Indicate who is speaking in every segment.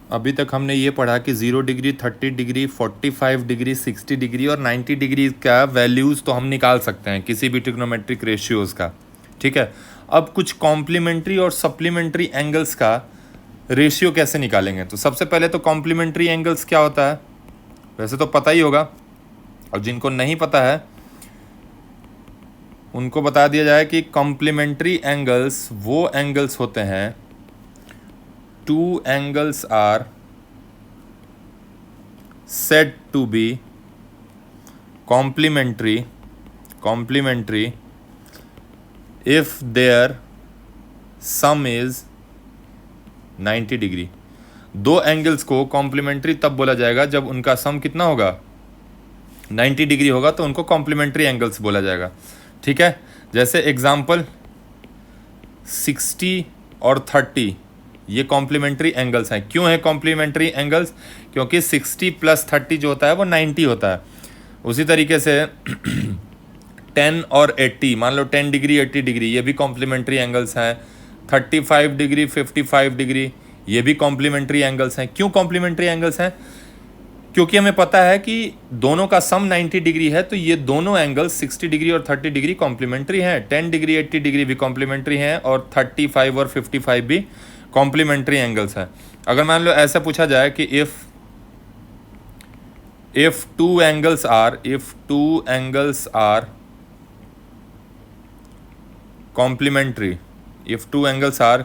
Speaker 1: अभी तक हमने ये पढ़ा कि 0 डिग्री, 30 डिग्री, 45 डिग्री, 60 डिग्री और 90 डिग्री का वैल्यूज़ तो हम निकाल सकते हैं किसी भी ट्रिग्नोमेट्रिक रेशियोज़ का, ठीक है। अब कुछ कॉम्प्लीमेंट्री और सप्लीमेंट्री एंगल्स का रेशियो कैसे निकालेंगे? तो सबसे पहले तो कॉम्प्लीमेंट्री एंगल्स क्या होता है वैसे तो पता ही होगा, और जिनको नहीं पता है उनको बता दिया जाए कि कॉम्प्लीमेंट्री एंगल्स वो एंगल्स होते हैं, two angles are said to be complementary if their sum is 90 degree. दो एंगल्स को कॉम्प्लीमेंट्री तब बोला जाएगा जब उनका सम कितना होगा, 90 डिग्री होगा, तो उनको कॉम्प्लीमेंट्री एंगल्स बोला जाएगा, ठीक है। जैसे एग्जांपल 60 और 30 ये कॉम्प्लीमेंट्री एंगल्स हैं। क्यों है कॉम्प्लीमेंट्री एंगल्स? क्योंकि 60 + 30 जो होता है वो 90 होता है। उसी तरीके से 10 और 80, मान लो 10 डिग्री 80 डिग्री, ये भी कॉम्प्लीमेंट्री एंगल्स हैं। 35 डिग्री 55 डिग्री ये भी कॉम्प्लीमेंट्री एंगल्स हैं। क्यों कॉम्प्लीमेंट्री एंगल्स हैं? क्योंकि हमें पता है कि दोनों का सम 90 डिग्री है, तो ये दोनों एंगल्स 60 डिग्री और 30 डिग्री कॉम्प्लीमेंट्री हैं। 10 डिग्री 80 डिग्री भी कॉम्प्लीमेंट्री हैं और 35 और 55 भी कॉम्प्लीमेंट्री एंगल्स है। अगर मान लो ऐसा पूछा जाए कि if two angles are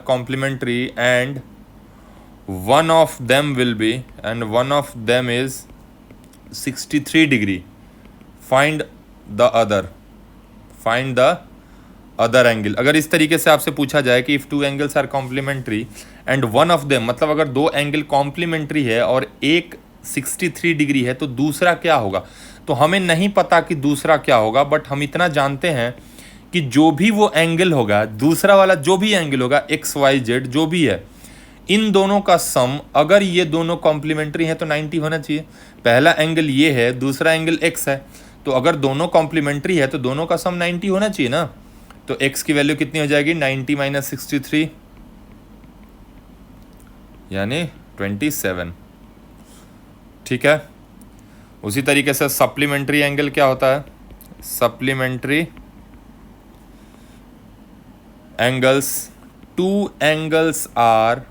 Speaker 1: complementary and one of them is 63 degree, find the other angle। अगर इस तरीके से आपसे पूछा जाए कि if two angles are complementary and one of them, मतलब अगर दो एंगल कॉम्प्लीमेंट्री है और एक 63 डिग्री है, तो दूसरा क्या होगा? तो हमें नहीं पता कि दूसरा क्या होगा, बट हम इतना जानते हैं कि जो भी वो एंगल होगा, दूसरा वाला जो भी एंगल होगा, XYZ जो भी है, इन दोनों का सम, अगर ये दोनों कॉम्प्लीमेंट्री हैं तो 90 होना चाहिए। पहला एंगल ये है, दूसरा एंगल X है, तो अगर दोनों कॉम्प्लीमेंट्री है तो दोनों का सम 90 होना चाहिए ना। तो x की वैल्यू कितनी हो जाएगी? 90 - 63 यानी 27, ठीक है। उसी तरीके से सप्लीमेंट्री एंगल क्या होता है? Supplementary angles, two angles are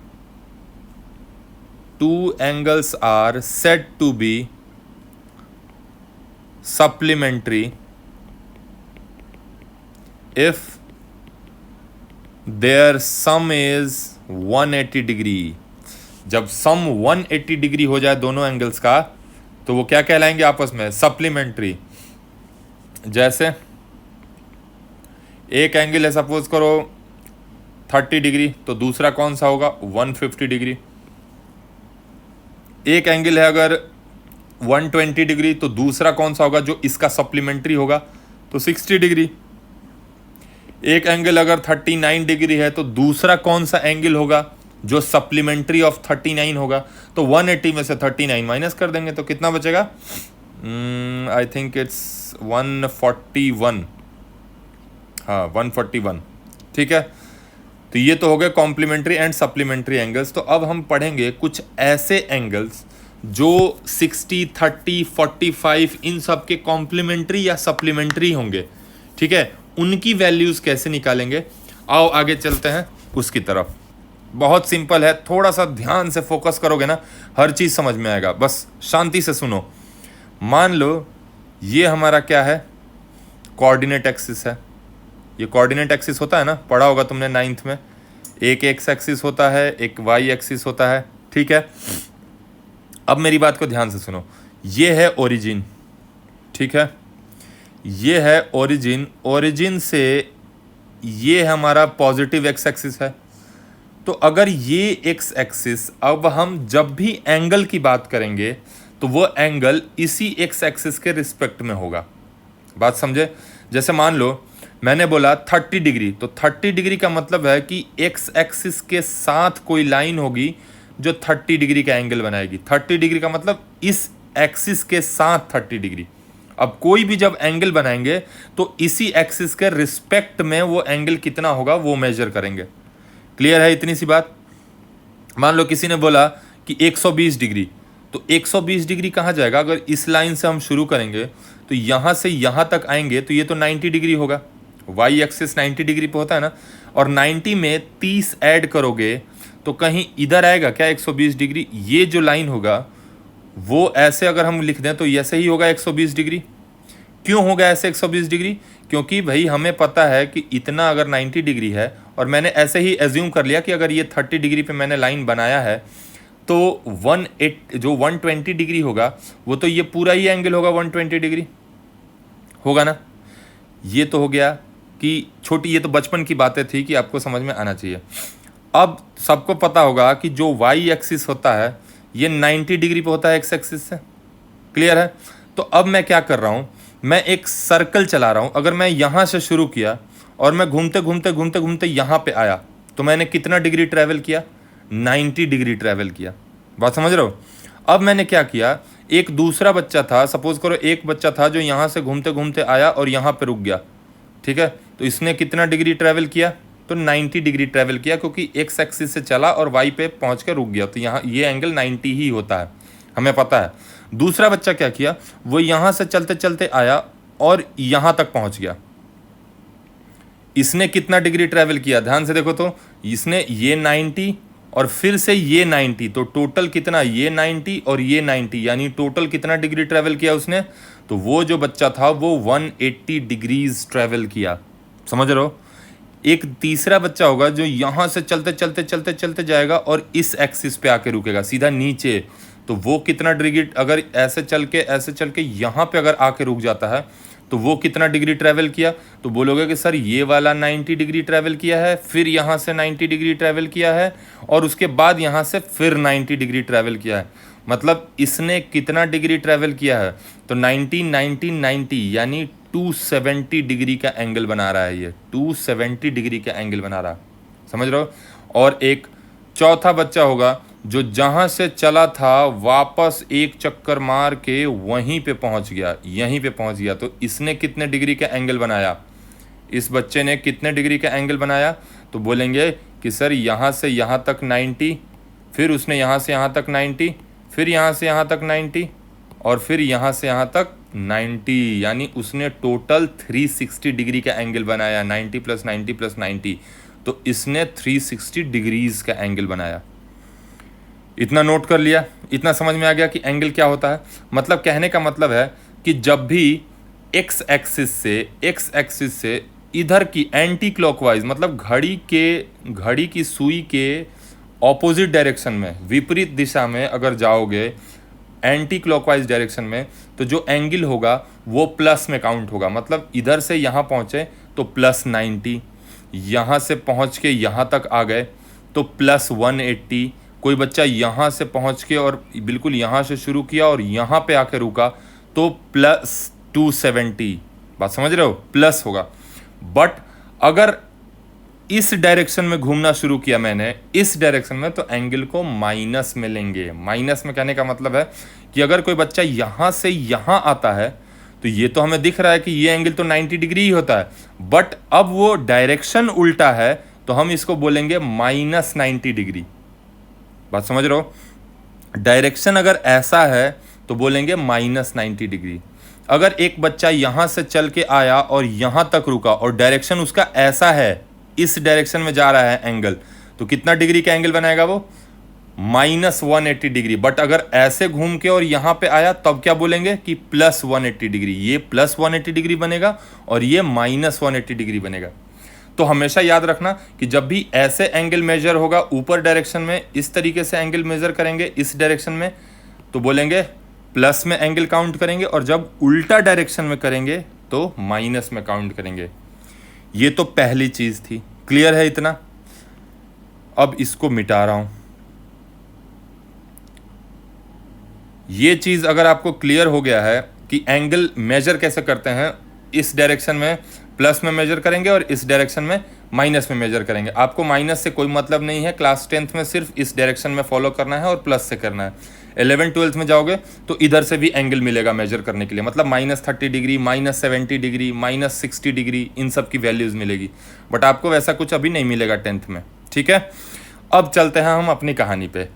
Speaker 1: said to be supplementary if their sum is 180 degree. जब सम 180 डिग्री हो जाए दोनों एंगल्स का, तो वो क्या कहलाएंगे आपस में? सप्लीमेंट्री। जैसे एक एंगल है सपोज करो 30 डिग्री, तो दूसरा कौन सा होगा? 150 डिग्री। एक एंगल है अगर 120 डिग्री, तो दूसरा कौन सा होगा जो इसका सप्लीमेंट्री होगा? तो 60 डिग्री। एक एंगल अगर 39 डिग्री है, तो दूसरा कौन सा एंगल होगा जो सप्लीमेंट्री ऑफ 39 होगा? तो 180 में से 39 माइनस कर देंगे तो कितना बचेगा? आई थिंक इट्स 141, हाँ 141, ठीक है। तो ये तो हो गए कॉम्प्लीमेंट्री एंड सप्लीमेंट्री एंगल्स। तो अब हम पढ़ेंगे कुछ ऐसे एंगल्स जो 60, 30, 45 इन सब के कॉम्प्लीमेंट्री या सप्लीमेंट्री होंगे, ठीक है। उनकी वैल्यूज़ कैसे निकालेंगे, आओ आगे चलते हैं उसकी तरफ। बहुत सिंपल है, थोड़ा सा ध्यान से फोकस करोगे ना हर चीज़ समझ में आएगा, बस शांति से सुनो। मान लो ये हमारा क्या है? कोऑर्डिनेट एक्सिस है। ये कोऑर्डिनेट एक्सिस होता है ना, पढ़ा होगा तुमने 9th में। एक एक्स एक्सिस होता है, एक वाई एक्सिस होता है, ठीक है। अब मेरी बात को ध्यान से सुनो। ये है ओरिजिन, ठीक है, ये है ओरिजिन। ओरिजिन से ये हमारा पॉजिटिव एक्स एक्सिस है। तो अगर ये एक्स एक्सिस, अब हम जब भी एंगल की बात करेंगे तो वो एंगल इसी एक्स एक्सिस के रिस्पेक्ट में होगा। बात समझे? जैसे मान लो मैंने बोला 30 डिग्री, तो 30 डिग्री का मतलब है कि एक्स एक्सिस के साथ कोई लाइन होगी जो 30 डिग्री का एंगल बनाएगी। 30 डिग्री का मतलब इस एक्सिस के साथ 30 डिग्री। अब कोई भी जब एंगल बनाएंगे तो इसी एक्सिस के रिस्पेक्ट में वो एंगल कितना होगा वो मेजर करेंगे। क्लियर है इतनी सी बात? मान लो किसी ने बोला कि 120 डिग्री, तो 120 डिग्री कहाँ जाएगा? अगर इस लाइन से हम शुरू करेंगे तो यहाँ से यहाँ तक आएंगे तो ये तो 90 डिग्री होगा, वाई एक्सिस 90 डिग्री पे होता है ना, और 90 में 30 ऐड करोगे तो कहीं इधर आएगा क्या 120 डिग्री? ये जो लाइन होगा वो ऐसे अगर हम लिख दें तो ऐसे ही होगा 120 डिग्री। क्यों होगा ऐसे 120 डिग्री? क्योंकि भाई हमें पता है कि इतना अगर 90 डिग्री है और मैंने ऐसे ही एज्यूम कर लिया कि अगर ये 30 डिग्री पे मैंने लाइन बनाया है तो 120 डिग्री होगा वो तो ये पूरा ही एंगल होगा 120 डिग्री होगा ना। ये तो हो गया कि छोटी, ये तो बचपन की बातें थी कि आपको समझ में आना चाहिए। अब सबको पता होगा कि जो वाई एक्सिस होता है ये 90 डिग्री पे होता है एक्स एक्सिस से, क्लियर है? तो अब मैं क्या कर रहा हूँ, मैं एक सर्कल चला रहा हूँ। अगर मैं यहाँ से शुरू किया और मैं घूमते घूमते घूमते घूमते यहाँ पे आया तो मैंने कितना डिग्री ट्रैवल किया? 90 डिग्री ट्रैवल किया। बात समझ रहे हो? अब मैंने क्या किया, एक दूसरा बच्चा था, सपोज करो एक बच्चा था जो यहाँ से घूमते घूमते आया और यहाँ पे रुक गया, ठीक है? तो इसने कितना डिग्री ट्रैवल किया? तो 90 डिग्री ट्रैवल किया, क्योंकि एक्स एक्सिस से चला और वाई पे पहुँच कर रुक गया, तो यहाँ ये एंगल 90 ही होता है, हमें पता है। दूसरा बच्चा क्या किया, वो यहाँ से चलते चलते आया और यहाँ तक पहुँच गया। इसने कितना डिग्री ट्रैवल किया? ध्यान से देखो तो, इसने ये 90 और फिर से ये 90, तो टोटल कितना? ये 90 और ये 90, यानी टोटल कितना डिग्री ट्रैवल किया उसने? तो वो जो बच्चा था वो 180 डिग्रीज ट्रैवल किया। समझ रहे हो? एक तीसरा बच्चा होगा जो यहाँ से चलते चलते चलते चलते जाएगा और इस एक्सिस पे आके रुकेगा सीधा नीचे, तो वो कितना डिग्री, अगर ऐसे चल के यहाँ पे अगर आके रुक जाता है तो वो कितना डिग्री ट्रैवल किया? तो बोलोगे कि सर ये वाला 90 डिग्री ट्रैवल किया है, फिर यहाँ से 90 डिग्री ट्रैवल किया है और उसके बाद यहाँ से फिर 90 डिग्री ट्रैवल किया है। मतलब इसने कितना डिग्री ट्रैवल किया है? तो 90 90 90 यानी 270 डिग्री का एंगल बना रहा है, ये 270 डिग्री का एंगल बना रहा है। समझ रहे हो? और एक चौथा बच्चा होगा जो जहाँ से चला था वापस एक चक्कर मार के वहीं पे पहुँच गया, यहीं पे पहुँच गया, तो इसने कितने डिग्री का एंगल बनाया? इस बच्चे ने कितने डिग्री का एंगल बनाया? तो बोलेंगे कि सर यहाँ से यहाँ तक 90, फिर उसने यहाँ से यहाँ तक 90, फिर यहाँ से यहाँ तक 90 और फिर यहाँ से यहाँ तक 90, यानी उसने टोटल 360 डिग्री का एंगल बनाया। 90 + 90 + 90, तो इसने 360 डिग्रीज का एंगल बनाया। इतना नोट कर लिया? इतना समझ में आ गया कि एंगल क्या होता है? मतलब कहने का मतलब है कि जब भी एक्स एक्सिस से इधर की एंटी क्लॉकवाइज, मतलब घड़ी की सुई के ऑपोजिट डायरेक्शन में, विपरीत दिशा में अगर जाओगे एंटी क्लॉकवाइज डायरेक्शन में, तो जो एंगल होगा वो प्लस में काउंट होगा। मतलब इधर से यहाँ पहुँचे तो +90, यहाँ से पहुँच के यहाँ तक आ गए तो +180, कोई बच्चा यहाँ से पहुँच के और बिल्कुल यहाँ से शुरू किया और यहाँ पे आके रुका तो +270। बात समझ रहे हो? प्लस होगा। बट अगर इस डायरेक्शन में घूमना शुरू किया मैंने, इस डायरेक्शन में, तो एंगल को माइनस में लेंगे। माइनस में कहने का मतलब है कि अगर कोई बच्चा यहाँ से यहाँ आता है तो ये तो हमें दिख रहा है कि ये एंगल तो 90 डिग्री ही होता है, बट अब वो डायरेक्शन उल्टा है तो हम इसको बोलेंगे -90 डिग्री। बात समझ रहे हो? डायरेक्शन अगर ऐसा है तो बोलेंगे -90 डिग्री। अगर एक बच्चा यहाँ से चल के आया और यहाँ तक रुका और डायरेक्शन उसका ऐसा है, इस डायरेक्शन में जा रहा है एंगल, तो कितना डिग्री का एंगल बनाएगा वो? -180 डिग्री। बट अगर ऐसे घूम के और यहाँ पे आया तब क्या बोलेंगे कि +180 डिग्री। ये +180 डिग्री बनेगा और ये -180 डिग्री बनेगा। तो हमेशा याद रखना कि जब भी ऐसे एंगल मेजर होगा ऊपर डायरेक्शन में, इस तरीके से एंगल मेजर करेंगे इस डायरेक्शन में, तो बोलेंगे प्लस में एंगल काउंट करेंगे, और जब उल्टा डायरेक्शन में करेंगे तो माइनस में काउंट करेंगे। ये तो पहली चीज थी। क्लियर है इतना? अब इसको मिटा रहा हूं। ये चीज अगर आपको क्लियर हो गया है कि एंगल मेजर कैसे करते हैं, इस डायरेक्शन में प्लस में मेजर करेंगे और इस डायरेक्शन में माइनस में मेजर करेंगे। आपको माइनस से कोई मतलब नहीं है, क्लास 10th में सिर्फ इस डायरेक्शन में फॉलो करना है और प्लस से करना है। 11th 12th में जाओगे तो इधर से भी एंगल मिलेगा मेजर करने के लिए, मतलब -30 डिग्री, -70 डिग्री, -60 डिग्री, इन सब की वैल्यूज मिलेगी। बट आपको वैसा कुछ अभी नहीं मिलेगा 10th में। ठीक है, अब चलते हैं हम अपनी कहानी पे।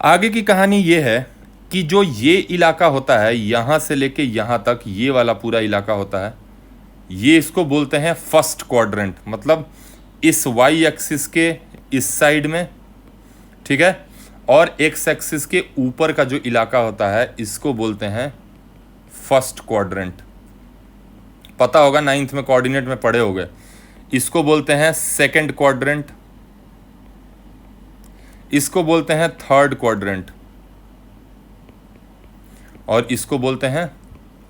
Speaker 1: आगे की कहानी ये है कि जो ये इलाका होता है यहाँ से लेके यहाँ तक, ये वाला पूरा इलाका होता है, ये इसको बोलते हैं फर्स्ट क्वाड्रेंट, मतलब इस वाई एक्सिस के इस साइड में, ठीक है, और एक्स एक्सिस के ऊपर का जो इलाका होता है इसको बोलते हैं फर्स्ट क्वाड्रेंट। पता होगा, 9th में कोऑर्डिनेट में पढ़े होगे। इसको बोलते हैं सेकंड क्वाड्रेंट, इसको बोलते हैं थर्ड क्वाड्रेंट, और इसको बोलते हैं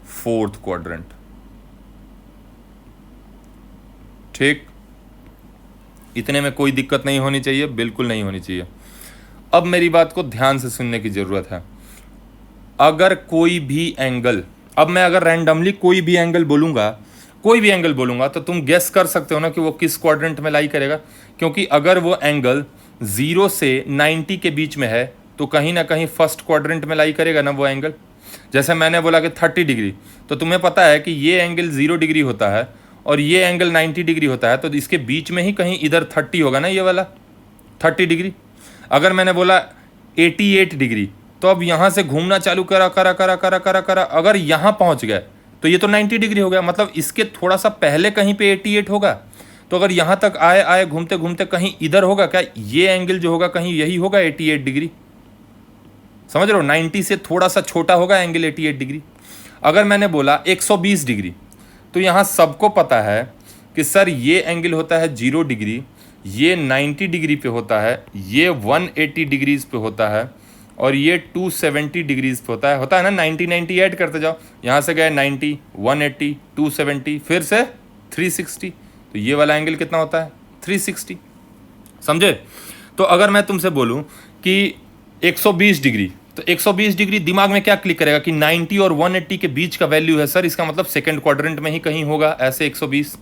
Speaker 1: फोर्थ क्वाड्रेंट। ठीक, इतने में कोई दिक्कत नहीं होनी चाहिए, बिल्कुल नहीं होनी चाहिए। अब मेरी बात को ध्यान से सुनने की जरूरत है। अगर कोई भी एंगल, अब मैं अगर रैंडमली कोई भी एंगल बोलूंगा तो तुम गेस कर सकते हो ना कि वो किस क्वाड्रेंट में लाई करेगा, क्योंकि अगर वो एंगल 0 से 90 के बीच में है तो कहीं ना कहीं फर्स्ट क्वाड्रेंट में लाई करेगा ना वो एंगल। जैसे मैंने बोला कि 30 डिग्री, तो तुम्हें पता है कि ये एंगल 0 डिग्री होता है और ये एंगल 90 डिग्री होता है, तो इसके बीच में ही कहीं इधर 30 होगा ना, ये वाला 30 डिग्री। अगर मैंने बोला 88 डिग्री, तो अब यहाँ से घूमना चालू करा करा करा करा करा करा, अगर यहाँ पहुँच गए तो ये तो 90 डिग्री हो गया, मतलब इसके थोड़ा सा पहले कहीं पे 88 होगा। तो अगर यहाँ तक आए घूमते घूमते कहीं इधर होगा क्या, ये एंगल जो होगा कहीं यही होगा 88 डिग्री। समझ रहे हो, 90 से थोड़ा सा छोटा होगा एंगल 88 डिग्री। अगर मैंने बोला 120 डिग्री, तो यहाँ सबको पता है कि सर ये एंगल होता है 0 डिग्री, ये 90 डिग्री पे होता है, ये 180 डिग्रीज पे होता है, और ये 270 डिग्रीज पे होता है ना। 90 90 ऐड करते जाओ, यहाँ से गए 90, 180, 270, फिर से 360, तो ये वाला एंगल कितना होता है 360। समझे। तो अगर मैं तुमसे बोलूँ कि 120 डिग्री, तो 120 डिग्री दिमाग में क्या क्लिक करेगा कि 90 और 180 के बीच का वैल्यू है सर, इसका मतलब सेकंड क्वाड्रेंट में ही कहीं होगा। ऐसे 120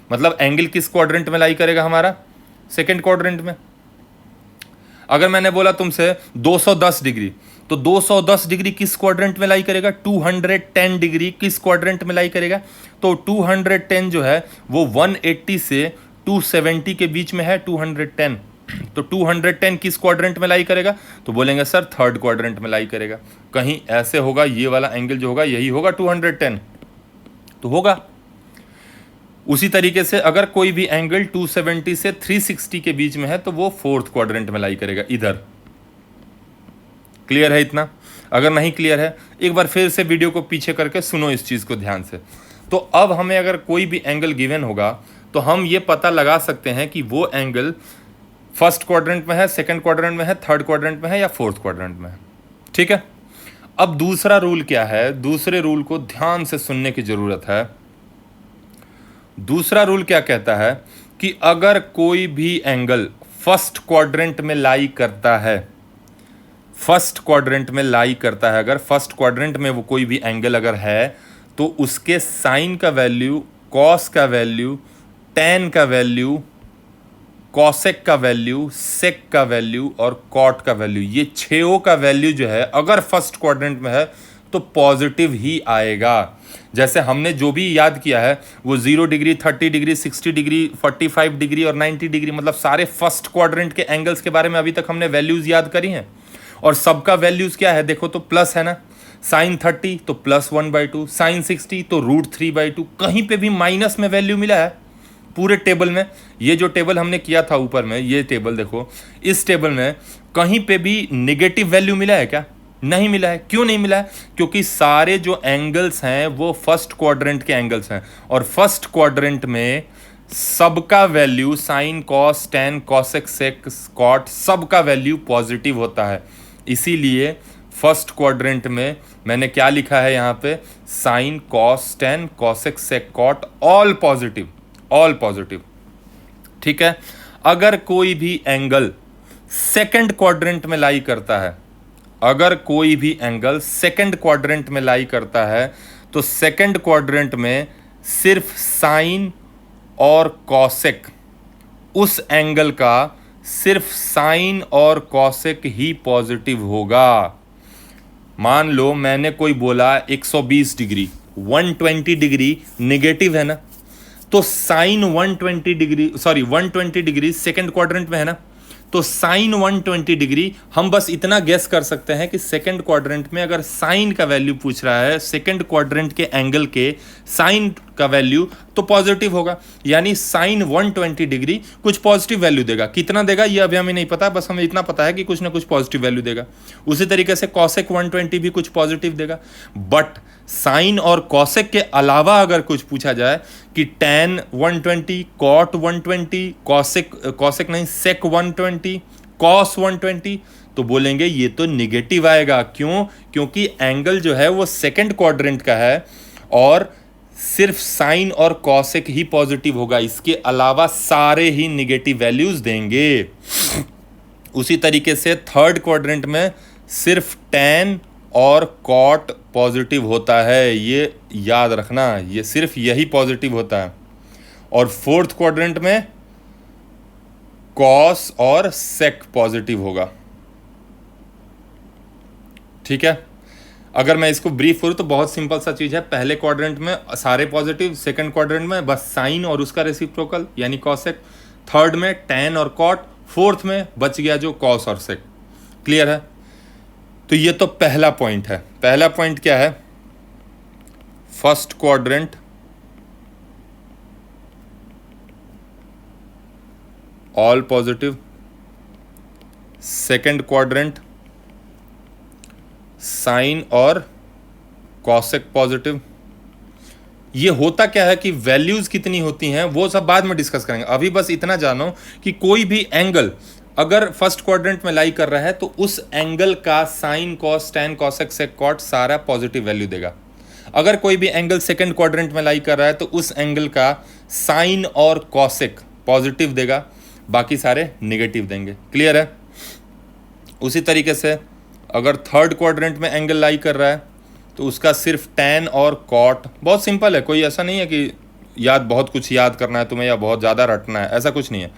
Speaker 1: मतलब एंगल किस क्वाड्रेंट में लाई करेगा हमारा, सेकंड क्वाड्रेंट में। अगर मैंने बोला तुमसे 210 डिग्री, तो 210 डिग्री किस क्वाड्रेंट में लाई करेगा, 210 डिग्री किस क्वाड्रेंट में लाई करेगा। तो 210 जो है वो 180 से 270 के बीच में है 210, तो 210 किस क्वाड्रेंट में लाई करेगा, तो बोलेंगे सर थर्ड क्वाड्रेंट में लाई करेगा। कहीं ऐसे होगा, ये वाला एंगल जो होगा यही होगा 210, तो होगा। उसी तरीके से अगर कोई भी एंगल 270 से 360 के बीच में है तो वो फोर्थ क्वाड्रेंट में लाई करेगा, इधर। क्लियर है इतना? अगर नहीं क्लियर है, एक बार फिर से वीडियो को पीछे करके सुनो इस चीज़ को ध्यान से। तो अब हमें अगर कोई भी एंगल गिवन होगा तो हम ये पता लगा सकते हैं कि वो एंगल फर्स्ट क्वाड्रेंट में है, सेकंड क्वाड्रेंट में है, थर्ड क्वाड्रेंट में है या फोर्थ क्वाड्रेंट में है। ठीक है। अब दूसरा रूल क्या है, दूसरे रूल को ध्यान से सुनने की जरूरत है। दूसरा रूल क्या कहता है कि अगर कोई भी एंगल फर्स्ट क्वाड्रेंट में लाई करता है, फर्स्ट क्वाड्रेंट में लाई करता है, अगर फर्स्ट क्वाड्रेंट में वो कोई भी एंगल अगर है, तो उसके साइन का वैल्यू, कॉस का वैल्यू, टेन का वैल्यू, कॉसेक का वैल्यू, सेक का वैल्यू और कॉट का वैल्यू, ये छेओं का वैल्यू जो है अगर फर्स्ट क्वाड्रेंट में है तो पॉजिटिव ही आएगा। जैसे हमने जो भी याद किया है वो 0 डिग्री, 30 डिग्री, 60 डिग्री, 45 डिग्री और 90 डिग्री, मतलब सारे फर्स्ट क्वाड्रेंट के एंगल्स के बारे में अभी तक हमने वैल्यूज याद करी हैं। और सबका वैल्यूज क्या है देखो, तो प्लस है ना। साइन 30 तो +1/2, साइन 60 तो √3/2, कहीं पे भी माइनस में वैल्यू मिला है पूरे टेबल में। ये जो टेबल हमने किया था ऊपर में, ये टेबल देखो, इस टेबल में कहीं पे भी नेगेटिव वैल्यू मिला है क्या? नहीं मिला है। क्यों नहीं मिला है? क्योंकि सारे जो एंगल्स हैं वो फर्स्ट क्वाड्रेंट के एंगल्स हैं, और फर्स्ट क्वाड्रेंट में सबका value, sine, cos, tan, cosec, sec, cot, सबका वैल्यू पॉजिटिव होता है। इसीलिए फर्स्ट क्वाड्रेंट में मैंने क्या लिखा है यहाँ पे, sine, cos, tan, cosec, sec, cot, all positive, all positive. ठीक है। अगर कोई भी एंगल सेकंड क्वाड्रेंट में लाई करता है, अगर कोई भी एंगल सेकंड क्वाड्रेंट में लाई करता है, तो सेकंड क्वाड्रेंट में सिर्फ साइन और कॉसेक, उस एंगल का सिर्फ साइन और कॉसेक ही पॉजिटिव होगा। मान लो मैंने कोई बोला 120 डिग्री, 120 डिग्री नेगेटिव है ना, तो sine 120 degree, sorry 120 degree second quadrant में है ना, तो साइन 120 डिग्री, हम बस इतना गेस कर सकते हैं कि सेकंड क्वाड्रेंट में अगर साइन का वैल्यू पूछ रहा है, सेकंड क्वाड्रेंट के एंगल के साइन का वैल्यू, तो पॉजिटिव होगा। यानी साइन 120 डिग्री कुछ पॉजिटिव वैल्यू देगा। कितना देगा ये अभी हमें नहीं पता, बस हमें इतना पता है कि कुछ ना कुछ पॉजिटिव वैल्यू देगा। उसी तरीके से कॉसेक 120 भी कुछ पॉजिटिव देगा। बट साइन और कॉसेक के अलावा अगर कुछ पूछा जाए कि टैन 120, कॉट 120, कॉसेक नहीं सेक 120, कॉस 120, तो बोलेंगे ये तो निगेटिव आएगा। क्यों? क्योंकि एंगल जो है वो सेकंड क्वाड्रेंट का है और सिर्फ साइन और कॉसेक ही पॉजिटिव होगा, इसके अलावा सारे ही निगेटिव वैल्यूज देंगे। उसी तरीके से थर्ड क्वाड्रेंट में सिर्फ टैन और कॉट पॉजिटिव होता है, ये याद रखना, ये सिर्फ यही पॉजिटिव होता है। और फोर्थ क्वाड्रेंट में कॉस और सेक पॉजिटिव होगा। ठीक है, अगर मैं इसको ब्रीफ करूं तो बहुत सिंपल सा चीज है। पहले क्वाड्रेंट में सारे पॉजिटिव, सेकंड क्वाड्रेंट में बस साइन और उसका रेसिप्रोकल यानी कॉसेक, थर्ड में टैन और कॉट, फोर्थ में बच गया जो कॉस और सेक। क्लियर है? तो ये तो पहला पॉइंट है। पहला पॉइंट क्या है? First quadrant all positive, second quadrant sine और कॉसेक पॉजिटिव। ये होता क्या है कि वैल्यूज कितनी होती हैं वो सब बाद में डिस्कस करेंगे। अभी बस इतना जानो कि कोई भी एंगल अगर फर्स्ट क्वाड्रेंट में लाई कर रहा है तो उस एंगल का sign, cos, tan, cosec, sec, cot सारा पॉजिटिव वैल्यू देगा। अगर कोई भी एंगल सेकंड क्वाड्रेंट में लाई कर रहा है तो उस एंगल का साइन और कॉसेक पॉजिटिव देगा, बाकी सारे नेगेटिव देंगे। क्लियर है? उसी तरीके से अगर थर्ड क्वाड्रेंट में एंगल लाई कर रहा है तो उसका सिर्फ टैन और कॉट। बहुत सिंपल है, कोई ऐसा नहीं है कि बहुत कुछ याद करना है तुम्हें या बहुत ज़्यादा रटना है, ऐसा कुछ नहीं है।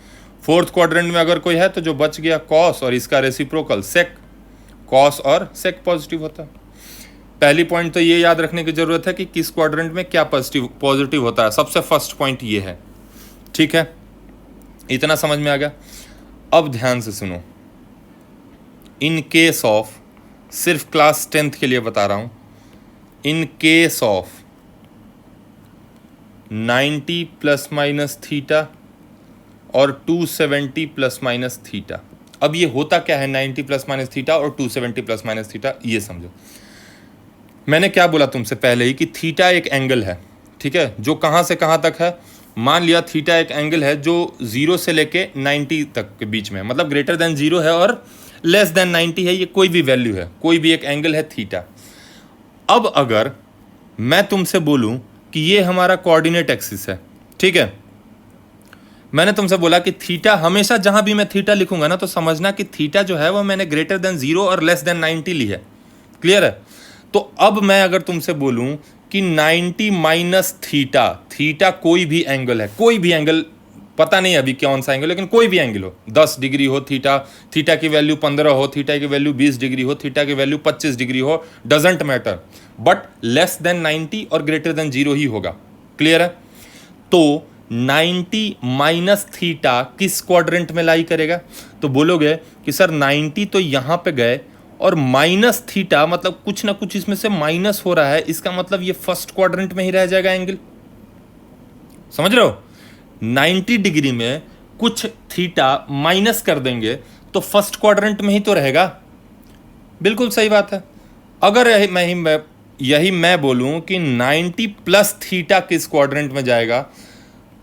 Speaker 1: फोर्थ क्वाड्रेंट में अगर कोई है तो जो बच गया कॉस और इसका रेसिप्रोकल सेक, कॉस और सेक पॉजिटिव होता है। पहली पॉइंट तो ये याद रखने की जरूरत है कि किस क्वाड्रेंट में क्या पॉजिटिव होता है। सबसे फर्स्ट पॉइंट ये है। ठीक है, इतना समझ में आ गया। अब ध्यान से सुनो, इन केस ऑफ, सिर्फ क्लास 10th के लिए बता रहा हूं, in case of 90 plus minus theta और 270 प्लस माइनस थीटा। अब ये होता क्या है 90 प्लस माइनस थीटा और 270 प्लस माइनस थीटा, ये समझो। मैंने क्या बोला तुमसे पहले ही कि थीटा एक एंगल है, ठीक है, जो कहाँ से कहाँ तक है। मान लिया थीटा एक एंगल है जो 0 से लेके 90 तक के बीच में, मतलब ग्रेटर देन 0 है और लेस देन 90 है, ये कोई भी वैल्यू है, कोई भी एक एंगल है थीटा। अब अगर मैं तुमसे बोलूं कि ये हमारा कोऑर्डिनेट एक्सिस है, ठीक है, मैंने तुमसे बोला कि थीटा, हमेशा जहां भी मैं थीटा लिखूंगा ना तो समझना कि थीटा जो है वो मैंने ग्रेटर देन 0 और लेस देन 90 ली है। क्लियर है? तो अब मैं अगर तुमसे बोलूं कि 90 माइनस थीटा, थीटा कोई भी एंगल है, कोई भी एंगल, पता नहीं अभी कौन सा एंगल, लेकिन कोई भी एंगल हो, 10 डिग्री हो थीटा, थीटा की वैल्यू 15 हो, थीटा की वैल्यू 20 डिग्री हो, थीटा की वैल्यू 25 डिग्री हो, doesn't matter, but less than 90 और ग्रेटर देन 0 ही होगा। क्लियर है? तो 90 माइनस थीटा किस क्वाड्रेंट में लाई करेगा? तो बोलोगे कि सर 90 तो यहां पे गए और माइनस थीटा, मतलब कुछ ना कुछ इसमें से माइनस हो रहा है, इसका मतलब ये फर्स्ट क्वाड्रेंट में ही रह जाएगा एंगल। समझ रहे हो? 90 डिग्री में कुछ थीटा माइनस कर देंगे तो फर्स्ट क्वाड्रेंट में ही तो रहेगा। बिल्कुल सही बात है। अगर यही मैं बोलूं कि 90 प्लस थीटा किस क्वाड्रेंट में जाएगा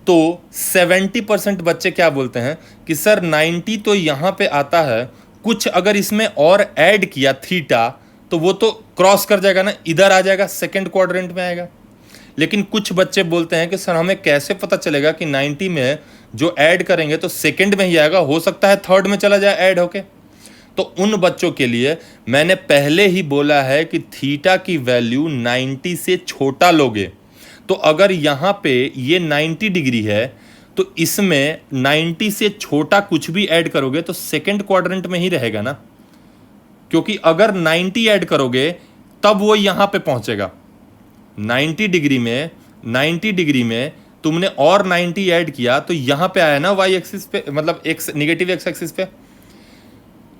Speaker 1: तो 70% बच्चे क्या बोलते हैं कि सर 90 तो यहां पे आता है, कुछ अगर इसमें और ऐड किया थीटा तो वो तो क्रॉस कर जाएगा ना, इधर आ जाएगा, सेकंड क्वाड्रेंट में आएगा। लेकिन कुछ बच्चे बोलते हैं कि सर हमें कैसे पता चलेगा कि 90 में जो ऐड करेंगे तो सेकंड में ही आएगा, हो सकता है थर्ड में चला जाए ऐड होके। तो उन बच्चों के लिए मैंने पहले ही बोला है कि थीटा की वैल्यू 90 से छोटा लोगे। तो अगर यहां पे ये 90 डिग्री है तो इसमें 90 से छोटा कुछ भी ऐड करोगे तो सेकंड क्वाड्रेंट में ही रहेगा ना, क्योंकि अगर 90 ऐड करोगे तब वो यहां पे पहुंचेगा। 90 डिग्री में तुमने और 90 ऐड किया तो यहां पे आया ना वाई एक्सिस पे, मतलब एक्स, नेगेटिव एक्स एक्सिस पे।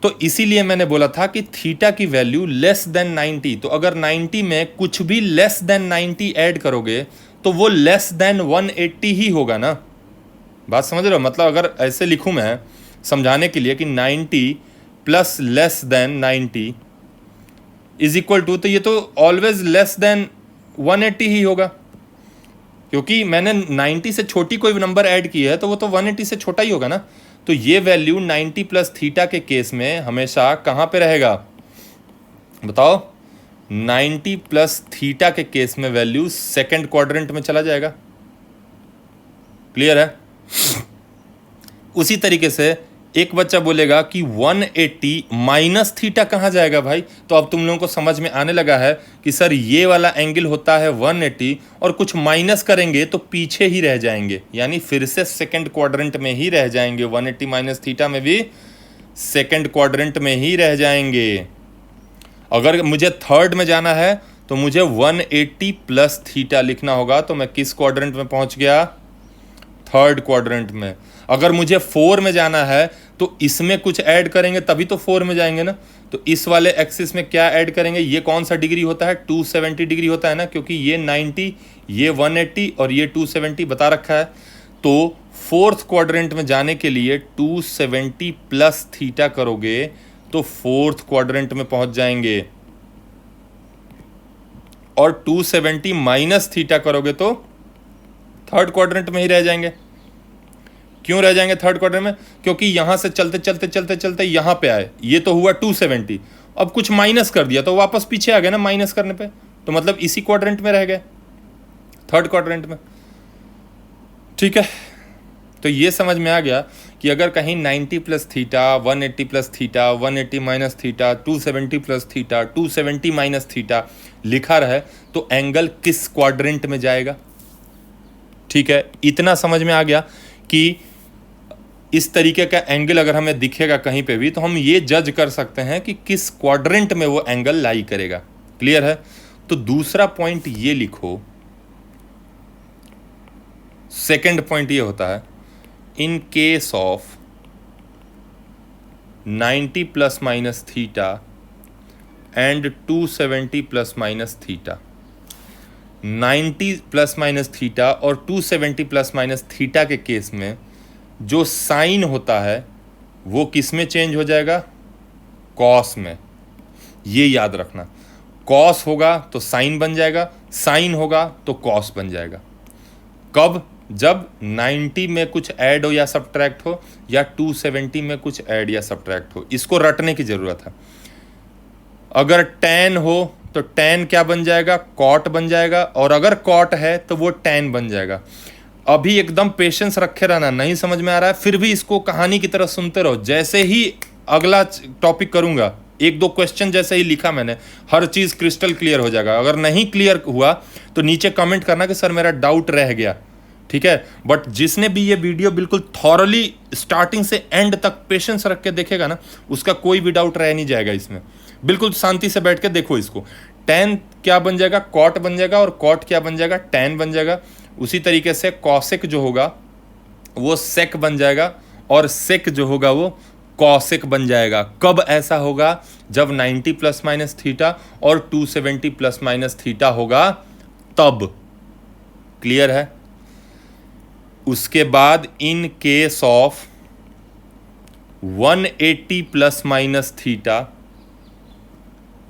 Speaker 1: तो इसीलिए मैंने बोला था कि थीटा की वैल्यू लेस देन 90, तो अगर 90 में कुछ भी लेस देन 90 ऐड करोगे तो वो लेस देन 180 ही होगा ना। बात समझ रहे हो? मतलब अगर ऐसे लिखूं मैं समझाने के लिए कि 90 plus less than 90 is equal to, तो ये तो ऑलवेज लेस देन 180 ही होगा, क्योंकि मैंने 90 से छोटी कोई नंबर ऐड की है तो वो तो 180 से छोटा ही होगा ना। तो ये वैल्यू 90 प्लस थीटा के केस में हमेशा कहाँ पे रहेगा बताओ? 90 प्लस थीटा के केस में वैल्यू सेकंड क्वाड्रेंट में चला जाएगा। क्लियर है? उसी तरीके से एक बच्चा बोलेगा कि 180 माइनस थीटा कहाँ जाएगा भाई? तो अब तुम लोगों को समझ में आने लगा है कि सर ये वाला एंगल होता है 180 और कुछ माइनस करेंगे तो पीछे ही रह जाएंगे, यानी फिर से सेकंड क्वाड्रेंट में ही रह जाएंगे। 180 माइनस थीटा में भी सेकंड क्वाड्रेंट में ही रह जाएंगे। अगर मुझे थर्ड में जाना है तो मुझे 180 प्लस थीटा लिखना होगा, तो मैं किस क्वाड्रेंट में पहुंच गया? थर्ड क्वाड्रेंट में। अगर मुझे 4 में जाना है तो इसमें कुछ ऐड करेंगे तभी तो 4 में जाएंगे ना। तो इस वाले एक्सिस में क्या ऐड करेंगे? ये कौन सा डिग्री होता है? 270 डिग्री होता है ना, क्योंकि ये 90, ये 180 और ये 270 बता रखा है। तो फोर्थ क्वाड्रेंट में जाने के लिए 270 प्लस थीटा करोगे तो फोर्थ क्वाड्रेंट में पहुंच जाएंगे, और 270 माइनस थीटा करोगे तो थर्ड क्वाड्रेंट में ही रह जाएंगे। क्यों रह जाएंगे थर्ड क्वाड्रेंट में? क्योंकि यहां से चलते चलते चलते चलते यहां पे आए, ये तो हुआ 270, अब कुछ माइनस कर दिया तो वापस पीछे आ गए ना माइनस करने पे, तो मतलब इसी क्वाड्रेंट में रह गए, थर्ड क्वाड्रेंट में। ठीक है, तो ये समझ में आ गया कि अगर कहीं 90 plus theta, 180 plus theta, 180 minus theta, 270 plus theta, 270 minus theta लिखा रहे तो एंगल किस क्वाड्रेंट में जाएगा। ठीक है, इतना समझ में आ गया कि इस तरीके का एंगल अगर हमें दिखेगा कहीं पे भी तो हम ये जज कर सकते हैं कि किस क्वाड्रेंट में वो एंगल लाई करेगा। क्लियर है? तो दूसरा पॉइंट ये लिखो, सेकंड पॉइंट ये होता है, in case of 90 plus minus theta and 270 plus minus theta, 90 plus minus theta और 270 प्लस माइनस थीटा के केस में जो साइन होता है वो किस में चेंज हो जाएगा? कॉस में। ये याद रखना, कॉस होगा तो साइन बन जाएगा, साइन होगा तो कॉस बन जाएगा। कब? जब 90 में कुछ ऐड हो या सब्ट्रैक्ट हो, या 270 में कुछ ऐड या सब्ट्रैक्ट हो। इसको रटने की जरूरत है। अगर tan हो तो tan क्या बन जाएगा? कॉट बन जाएगा, और अगर कॉट है तो वो tan बन जाएगा। अभी एकदम पेशेंस रखे रहना, नहीं समझ में आ रहा है फिर भी इसको कहानी की तरह सुनते रहो। जैसे ही अगला टॉपिक करूंगा, एक दो क्वेश्चन जैसे ही लिखा मैंने, हर चीज क्रिस्टल क्लियर हो जाएगा। अगर नहीं क्लियर हुआ तो नीचे कमेंट करना कि सर मेरा डाउट रह गया। ठीक है, बट जिसने भी ये वीडियो बिल्कुल थॉरली स्टार्टिंग से एंड तक पेशेंस रख के देखेगा ना, उसका कोई भी डाउट रह नहीं जाएगा इसमें। बिल्कुल शांति से बैठ के देखो इसको। tan क्या बन जाएगा? कॉट बन जाएगा, और कॉट क्या बन जाएगा? tan बन जाएगा। उसी तरीके से कॉसेक जो होगा वो सेक बन जाएगा, और सेक जो होगा वो कॉसेक बन जाएगा। कब ऐसा होगा? जब 90 प्लस माइनस थीटा और 270 प्लस माइनस थीटा होगा तब। क्लियर है? उसके बाद in case of 180 plus minus theta,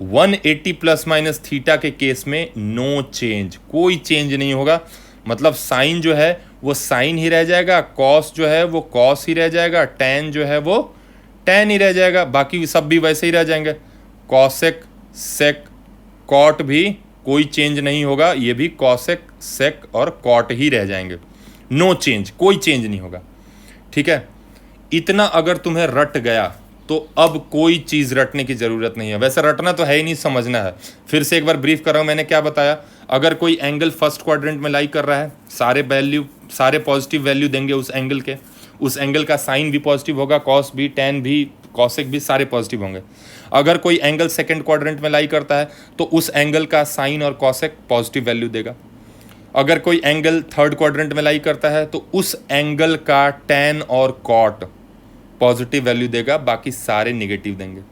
Speaker 1: 180 plus minus theta के केस में नो चेंज, कोई चेंज नहीं होगा। मतलब साइन जो है वो साइन ही रह जाएगा, कॉस जो है वो कॉस ही रह जाएगा, tan जो है वो tan ही रह जाएगा, बाकी सब भी वैसे ही रह जाएंगे। कॉसेक, सेक, कॉट भी कोई चेंज नहीं होगा, ये भी कॉसेक, सेक और कॉट ही रह जाएंगे। नो चेंज, कोई चेंज नहीं होगा। ठीक है, इतना अगर तुम्हें रट गया तो अब कोई चीज़ रटने की ज़रूरत नहीं है। वैसे रटना तो है ही नहीं, समझना है। फिर से एक बार ब्रीफ कर रहा हूँ, मैंने क्या बताया। अगर कोई एंगल फर्स्ट क्वाड्रेंट में लाई कर रहा है, सारे पॉजिटिव वैल्यू देंगे उस एंगल के, उस एंगल का साइन भी पॉजिटिव होगा, कॉस भी, tan भी, कॉसेक भी, सारे पॉजिटिव होंगे। अगर कोई एंगल सेकेंड क्वाड्रेंट में लाई करता है तो उस एंगल का साइन और कॉसेक पॉजिटिव वैल्यू देगा। अगर कोई एंगल थर्ड क्वाड्रेंट में लाई करता है तो उस एंगल का tan और कॉट पॉजिटिव वैल्यू देगा, बाकी सारे निगेटिव देंगे।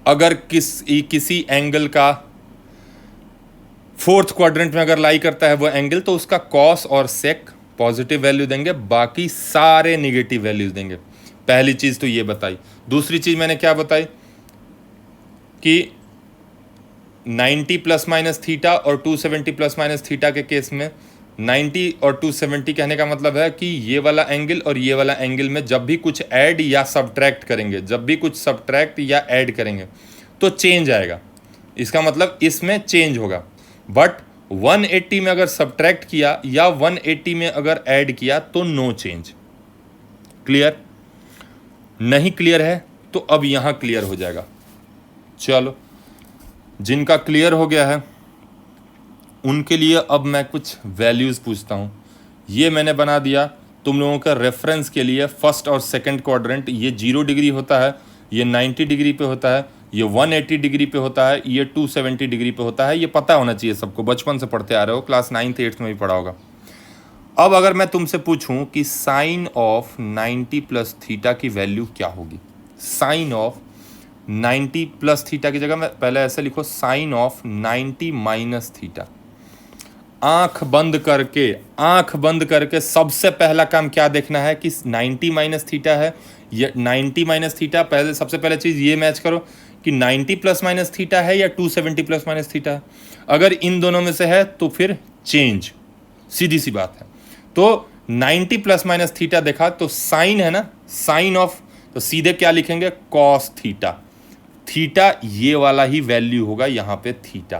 Speaker 1: अगर किसी एंगल का फोर्थ क्वाड्रेंट में अगर लाई करता है वो एंगल, तो उसका कॉस और सेक पॉजिटिव वैल्यू देंगे, बाकी सारे निगेटिव वैल्यूज देंगे। पहली चीज तो ये बताई। दूसरी चीज मैंने क्या बताई कि 90 प्लस माइनस थीटा और 270 प्लस माइनस थीटा के केस में 90 और 270 कहने का मतलब है कि ये वाला एंगल और ये वाला एंगल में जब भी कुछ ऐड या सब्ट्रैक्ट करेंगे, जब भी कुछ सब्ट्रैक्ट या ऐड करेंगे तो चेंज आएगा। इसका मतलब इसमें चेंज होगा। बट 180 में अगर सब्ट्रैक्ट किया या 180 में अगर ऐड किया तो नो चेंज। क्लियर? नहीं क्लियर है तो अब यहां क्लियर हो जाएगा। चलो, जिनका क्लियर हो गया है उनके लिए अब मैं कुछ वैल्यूज पूछता हूं। ये मैंने बना दिया तुम लोगों का रेफरेंस के लिए। फर्स्ट और सेकंड क्वाड्रेंट ये 0 डिग्री होता है, ये 90 डिग्री पे होता है, ये 180 डिग्री पे होता है, ये 270 डिग्री पे होता है। ये पता होना चाहिए सबको, बचपन से पढ़ते आ रहे हो, क्लास 9th 8th में भी पढ़ा होगा। अब अगर मैं तुमसे पूछूं कि साइन ऑफ 90 प्लस थीटा की वैल्यू क्या होगी, साइन ऑफ 90 प्लस थीटा की जगह मैं पहले ऐसे लिखो, साइन ऑफ 90 माइनस थीटा। आंख बंद करके सबसे पहला काम क्या देखना है कि 90 माइनस थीटा है, ये 90 माइनस थीटा। पहले सबसे पहले चीज़ ये मैच करो कि 90 प्लस माइनस थीटा है या 270 प्लस माइनस थीटा है। अगर इन दोनों में से है तो फिर चेंज, सीधी सी बात है। तो 90 प्लस माइनस थीटा देखा तो साइन है ना, साइन ऑफ, तो सीधे क्या लिखेंगे, कॉस थीटा। थीटा ये वाला ही वैल्यू होगा यहाँ पे थीटा।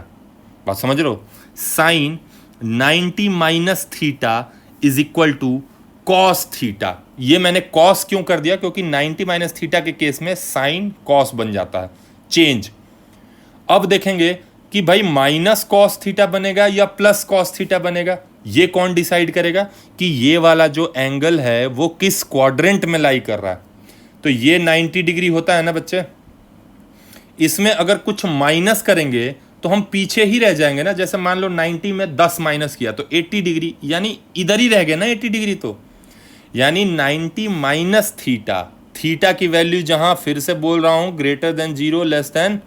Speaker 1: बात समझ रहे हो? Sine 90 minus theta is equal to cos theta. ये मैंने कॉस क्यों कर दिया, क्योंकि 90 माइनस थीटा के केस में साइन कॉस बन जाता है, चेंज। अब देखेंगे कि भाई माइनस कॉस थीटा बनेगा या प्लस कॉस थीटा बनेगा। ये कौन डिसाइड करेगा कि ये वाला जो एंगल है वो किस क्वाड्रेंट में लाई कर रहा है। तो ये 90 डिग्री होता है ना बच्चे, इसमें अगर कुछ माइनस करेंगे तो हम पीछे ही रह जाएंगे ना। जैसे मान लो 90 में 10 माइनस किया तो 80 डिग्री, यानी इधर ही रह गए ना 80 डिग्री। तो यानी 90 माइनस थीटा, थीटा की वैल्यू जहां फिर से बोल रहा हूं ग्रेटर देन 0 लेस देन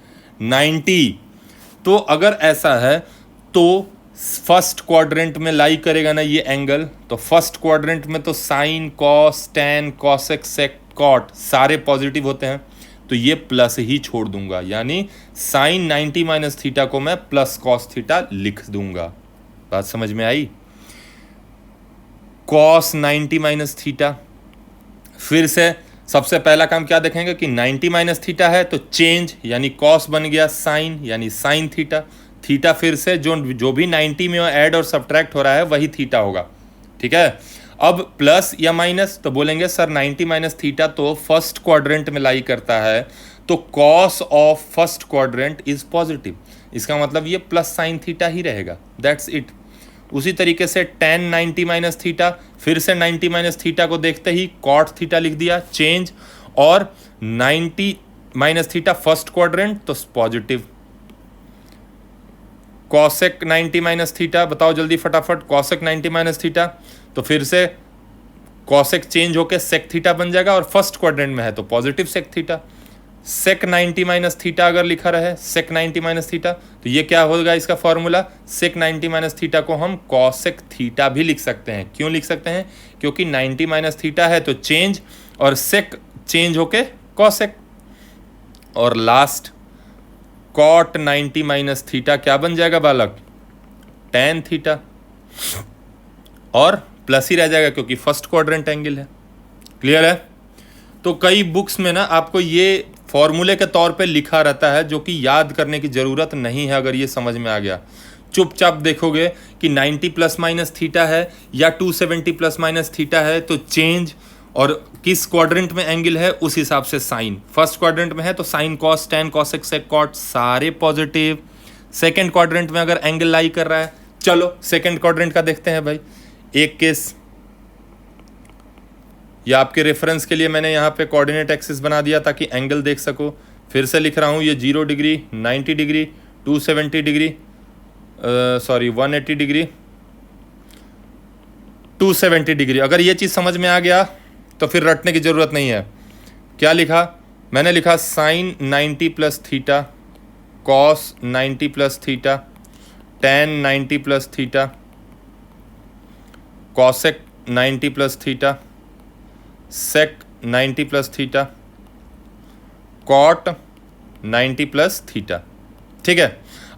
Speaker 1: 90। तो अगर ऐसा है तो फर्स्ट क्वाड्रेंट में लाई करेगा ना ये एंगल। तो फर्स्ट क्वाड्रेंट में तो sign, cos, tan, cosec, sec, cot सारे पॉजिटिव होते हैं, तो ये प्लस ही छोड़ दूंगा। यानी साइन 90 माइनस थीटा को मैं प्लस कॉस थीटा लिख दूंगा। बात समझ में आई? कॉस 90 माइनस थीटा, फिर से सबसे पहला काम क्या देखेंगे कि 90 माइनस थीटा है तो चेंज, यानी कॉस बन गया साइन, यानी साइन थीटा। थीटा फिर से जो भी 90 में ऐड और सब्ट्रैक्ट हो रहा है वही थीटा होगा। ठीक है? अब प्लस या माइनस, तो बोलेंगे सर 90 माइनस थीटा तो फर्स्ट क्वाड्रेंट में लाई करता है, तो cos of first quadrant is positive. इसका मतलब ये प्लस साइन थीटा ही रहेगा, दैट्स इट। उसी तरीके से टेन 90 माइनस थीटा, फिर से 90 माइनस थीटा को देखते ही कॉट थीटा लिख दिया, चेंज। और 90 माइनस थीटा फर्स्ट क्वाड्रेंट तो पॉजिटिव। कॉसेक 90 माइनस थीटा, बताओ जल्दी फटाफट, कॉसेक 90 माइनस थीटा, तो फिर से कॉसेक चेंज होकर सेक थीटा बन जाएगा, और फर्स्ट क्वाड्रेंट में है तो positive sec theta. Sec 90 minus theta अगर लिखा रहे, सेक 90 माइनस थीटा, तो ये क्या होगा इसका फॉर्मूला, सेक 90 माइनस थीटा को हम कॉसेक थीटा भी लिख सकते हैं। क्यों लिख सकते हैं? क्योंकि 90 माइनस थीटा है तो चेंज, और सेक चेंज होके कॉसेक। और लास्ट कॉट 90 माइनस थीटा क्या बन जाएगा बालक, टैन थीटा, और प्लस ही रह जाएगा क्योंकि फर्स्ट क्वाड्रेंट एंगल है। क्लियर है? तो कई बुक्स में ना आपको ये फॉर्मूले के तौर पे लिखा रहता है, जो कि याद करने की ज़रूरत नहीं है। अगर ये समझ में आ गया, चुपचाप देखोगे कि 90 प्लस माइनस थीटा है या 270 प्लस माइनस थीटा है तो चेंज, और किस क्वाड्रेंट में एंगल है उस हिसाब से साइन। फर्स्ट क्वाड्रेंट में है तो sign, cos, tan, cosec, sec, cot सारे पॉजिटिव। सेकेंड क्वाड्रेंट में अगर एंगल लाई कर रहा है, चलो सेकेंड क्वाड्रेंट का देखते हैं भाई। एक केस, या आपके रेफरेंस के लिए मैंने यहाँ पे कोऑर्डिनेट एक्सिस बना दिया ताकि एंगल देख सको। फिर से लिख रहा हूँ, ये 0 degree, 90 degree, 270 degree, 180 degree, 270 degree. अगर ये चीज़ समझ में आ गया तो फिर रटने की ज़रूरत नहीं है। क्या लिखा मैंने? लिखा sine 90 plus theta, cos 90 plus theta, tan 90 plus theta, cosec 90 plus theta, sec 90 plus theta, cot 90 plus theta. ठीक है,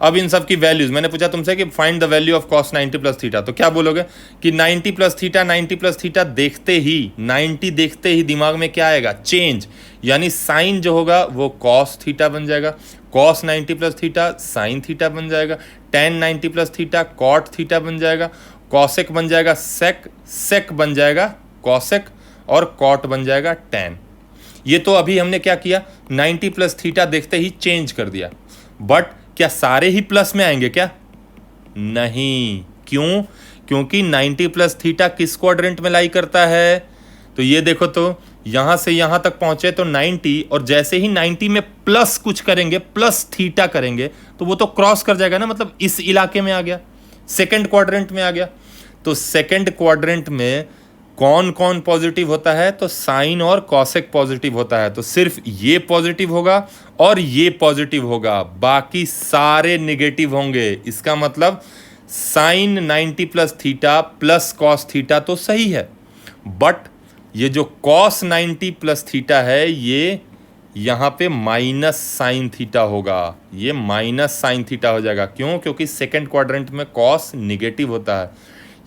Speaker 1: अब इन सब की वैल्यूज मैंने पूछा तुमसे कि find the value of cos 90 plus theta, तो क्या बोलोगे कि 90 प्लस थीटा, 90 प्लस थीटा देखते ही 90 देखते ही दिमाग में क्या आएगा? चेंज, यानी साइन जो होगा वो कॉस थीटा बन जाएगा, cos 90 plus theta sine theta बन जाएगा, tan 90 plus theta cot theta बन जाएगा, कॉसेक बन जाएगा सेक, सेक बन जाएगा कॉसेक, और कॉट बन जाएगा टेन। ये तो अभी हमने क्या किया? 90 प्लस थीटा देखते ही चेंज कर दिया। बट क्या सारे ही प्लस में आएंगे क्या? नहीं। क्यों? क्योंकि 90 प्लस थीटा किस क्वाड्रेंट में लाई करता है? तो ये देखो, तो यहां से यहां तक पहुंचे तो 90, और जैसे ही 90 में प्लस कुछ करेंगे, प्लस थीटा करेंगे, तो वो तो क्रॉस कर जाएगा ना, मतलब इस इलाके में आ गया, सेकेंड क्वाड्रेंट में आ गया। तो सेकेंड क्वाड्रेंट में कौन कौन पॉजिटिव होता है? तो साइन और कॉसेक पॉजिटिव होता है, तो सिर्फ ये पॉजिटिव होगा और ये पॉजिटिव होगा, बाकी सारे निगेटिव होंगे। इसका मतलब sine 90 plus theta plus cos theta तो सही है, बट ये जो कॉस 90 प्लस थीटा है ये यहाँ पे माइनस साइन थीटा होगा, ये माइनस साइन थीटा हो जाएगा। क्यों? क्योंकि सेकेंड क्वाड्रेंट में कॉस निगेटिव होता है,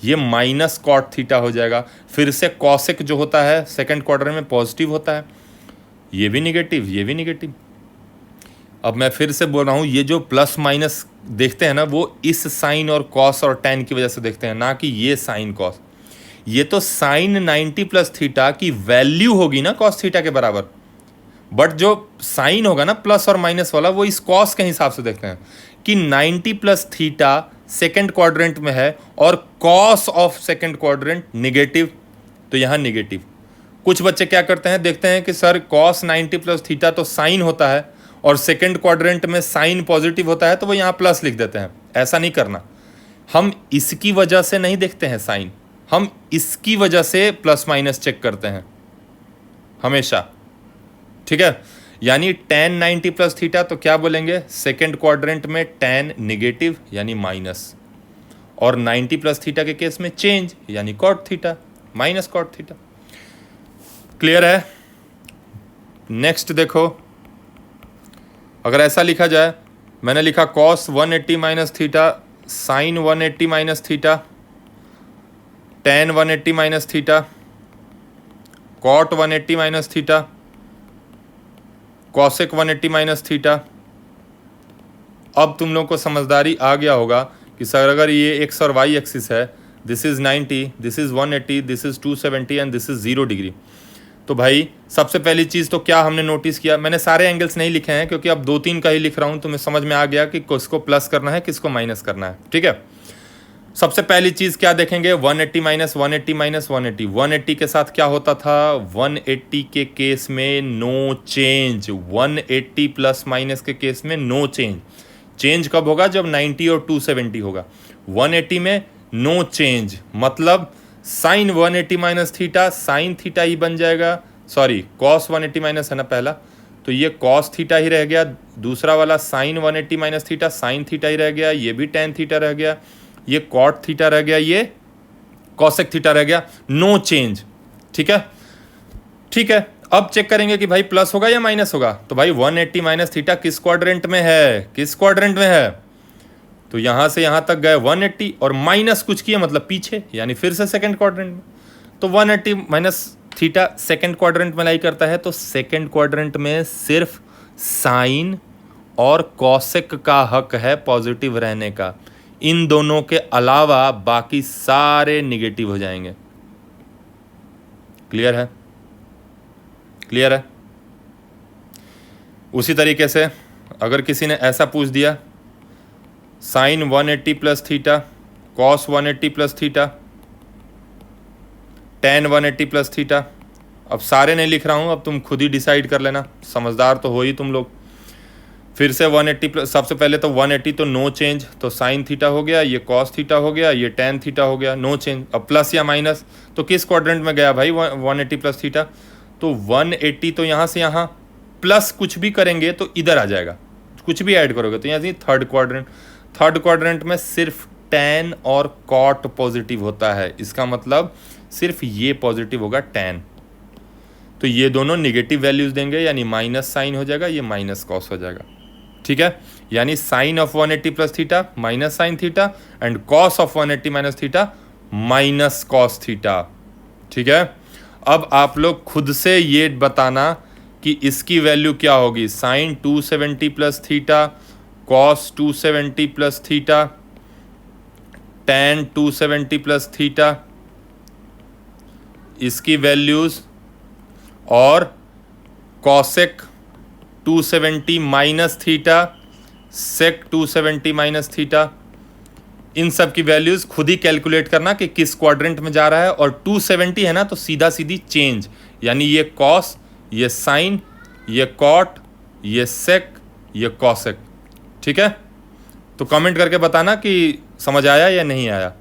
Speaker 1: ये माइनस कॉट थीटा हो जाएगा। फिर से कॉसेक जो होता है सेकेंड क्वाड्रेंट में पॉजिटिव होता है, ये भी निगेटिव, ये भी निगेटिव। अब मैं फिर से बोल रहा हूँ, ये जो प्लस माइनस देखते हैं ना, वो इस साइन और कॉस और टेन की वजह से देखते हैं, ना कि ये साइन कॉस। ये तो साइन 90 प्लस थीटा की वैल्यू होगी ना कॉस थीटा के बराबर, बट जो साइन होगा ना प्लस और माइनस वाला, वो इस कॉस के हिसाब से देखते हैं कि 90 प्लस थीटा सेकेंड क्वाड्रेंट में है और cos of second quadrant negative, तो यहाँ निगेटिव। कुछ बच्चे क्या करते हैं, देखते हैं कि सर कॉस 90 प्लस थीटा तो साइन होता है और सेकेंड क्वाड्रेंट में साइन पॉजिटिव होता है, तो वो यहाँ प्लस लिख देते हैं। ऐसा नहीं करना, हम इसकी वजह से नहीं देखते हैं साइन, हम इसकी वजह से प्लस माइनस चेक करते हैं हमेशा। ठीक है, यानी टेन 90 प्लस थीटा तो क्या बोलेंगे? सेकेंड क्वाड्रेंट में टेन निगेटिव यानी माइनस, और 90 प्लस थीटा के केस में चेंज यानी cot theta, minus cot theta. Clear है? नेक्स्ट देखो, अगर ऐसा लिखा जाए, मैंने लिखा cos 180 minus theta, sine 180 minus theta, tan 180 minus theta, cot 180 minus theta, cosec 180 minus theta. अब तुम लोग को समझदारी आ गया होगा कि सर अगर ये एक्स और वाई एक्सिस है, this is 90, this is 180, this is 270 and this is 0 degree. तो भाई सबसे पहली चीज़ तो क्या हमने नोटिस किया, मैंने सारे एंगल्स नहीं लिखे हैं क्योंकि अब 2-3 का ही लिख रहा हूँ, तो मैं समझ में आ गया कि किसको प्लस करना है किसको माइनस करना है। ठीक है, सबसे पहली चीज़ क्या देखेंगे? 180 माइनस 180 माइनस 180। 180 के साथ क्या होता था? 180 के केस में नो चेंज, 180 प्लस माइनस के केस में नो चेंज। चेंज कब होगा? जब 90 और 270 होगा। 180 में नो चेंज, मतलब sine 180 minus theta sine theta ही बन जाएगा, सॉरी कॉस 180 माइनस है ना पहला, तो ये कॉस थीटा ही रह गया। दूसरा वाला sine 180 minus theta sine theta ही रह गया, ये भी टेन थीटा रह गया, ये कॉट थीटा रह गया, ये कॉसेक थीटा रह गया, नो चेंज। ठीक है, ठीक है। अब चेक करेंगे कि भाई प्लस होगा या माइनस होगा। तो भाई 180 माइनस थीटा किस क्वाड्रेंट में है? किस क्वाड्रेंट में है? तो यहां से यहां तक गए 180 और माइनस कुछ किया, मतलब पीछे, यानी फिर से सेकंड क्वाड्रेंट में। तो 180 माइनस थीटा सेकंड क्वाड्रेंट में लाई करता है, तो सेकंड क्वाड्रेंट में सिर्फ साइन और कॉसेक का हक है पॉजिटिव रहने का, इन दोनों के अलावा बाकी सारे निगेटिव हो जाएंगे। क्लियर है? क्लियर है? उसी तरीके से अगर किसी ने ऐसा पूछ दिया, sine 180 plus theta, cos 180 plus theta, tan 180 plus theta. अब सारे नहीं लिख रहा हूं, अब तुम खुद ही डिसाइड कर लेना, समझदार तो हो ही तुम लोग। फिर से 180 प्लस, सबसे पहले तो 180 तो नो चेंज, तो साइन थीटा हो गया, ये कॉस थीटा हो गया, ये टेन थीटा हो गया, नो चेंज। अब प्लस या माइनस तो किस क्वाड्रेंट में गया भाई 180 प्लस थीटा, तो 180 तो यहाँ से यहाँ प्लस कुछ भी करेंगे तो इधर आ जाएगा, कुछ भी ऐड करोगे तो यहाँ से थर्ड क्वाड्रेंट। थर्ड क्वाड्रेंट में सिर्फ टेन और कॉट पॉजिटिव होता है, इसका मतलब सिर्फ ये पॉजिटिव होगा टेन, तो ये दोनों निगेटिव वैल्यूज देंगे, यानी माइनस साइन हो जाएगा, ये माइनस कॉस हो जाएगा। ठीक है, यानी sine of 180 plus theta minus sine theta and cos of 180 minus theta minus cos theta. ठीक है, अब आप लोग खुद से ये बताना कि इसकी वैल्यू क्या होगी, sine 270 plus theta, cos 270 plus theta, tan 270 plus theta, इसकी वैल्यूज, और cosec 270 minus theta, sec 270 minus theta, इन सब की वैल्यूज खुद ही कैलकुलेट करना कि किस क्वाड्रेंट में जा रहा है। और 270 है ना, तो सीधा सीधी चेंज, यानी ये कॉस, ये साइन, ये कॉट, ये सेक, ये कॉसेक। ठीक है, तो कमेंट करके बताना कि समझ आया या नहीं आया।